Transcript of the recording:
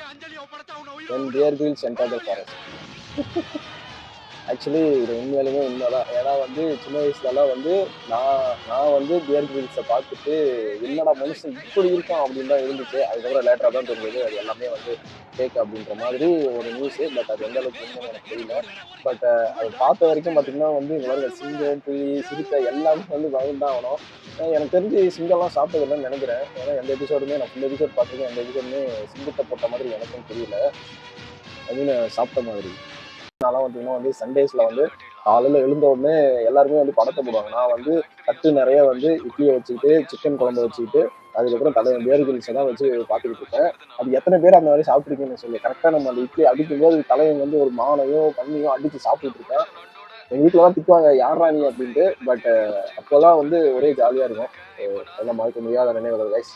when bear grylls enter the forest. Actually இது உண்மையாலுமே உண்மைதான். ஏன்னா வந்து சின்ன வயசுலலாம் வந்து நான் வந்து பியர் கிரில்ஸை பார்த்துட்டு என்னடா மனுஷன் இப்படி இருக்கான் அப்படின்னு தான் இருந்துச்சு. அதுக்கப்புறம் லேட்டராக தான் தெரிஞ்சது அது எல்லாமே வந்து ஃபேக் அப்படின்ற மாதிரி ஒரு நியூஸு. பட் அது எந்த அளவுக்கு உண்மைன்னு எனக்கு தெரியல. பட் அது பார்த்த வரைக்கும் பார்த்தீங்கன்னா வந்து இந்த மாதிரி சிங்கம், புலி, சிறுத்தை எல்லாமே வந்து பயந்தான் ஆகணும். எனக்கு தெரிஞ்சு சிங்கம்லாம் சாப்பிட்டதில்லைன்னு நினைக்கிறேன். ஏன்னா எந்த எபிசோடுமே நான் ஃபுல் எபிசோட் பார்த்துருக்கேன். எந்த எபிசோடுமே சிங்கத்தை போட்ட மாதிரி எனக்கும் தெரியல. ஐ மீன் சாப்பிட்ட மாதிரி. நான்லாம் பார்த்தீங்கன்னா வந்து சண்டேஸில் வந்து காலையில் எழுந்த உடனே எல்லாருமே வந்து படத்தை போடுவாங்க. நான் வந்து தட்டு நிறைய வந்து இட்லியை வச்சுக்கிட்டு சிக்கன் குழம்பு வச்சுக்கிட்டு அதுக்கப்புறம் பியர் கிரில்ஸை தான் வச்சு பார்த்துக்கிட்டு இருக்கேன். அது எத்தனை பேர் அந்த மாதிரி சாப்பிட்ருக்கீங்கன்னு சொல்லி கரெக்டாக நம்ம அந்த இட்லி அடிக்கும்போது தலைவன் வந்து ஒரு மானையோ பன்னியோ அடித்து சாப்பிட்டுட்டு இருக்கேன். எங்கள் வீட்டில் தான் திட்டுவாங்க யாரா நீ அப்படின்ட்டு. பட் அப்போல்லாம் வந்து ஒரே ஜாலியாக இருக்கும். எல்லாம் மறக்க முடியாத நினைவுகள் கைஸ்.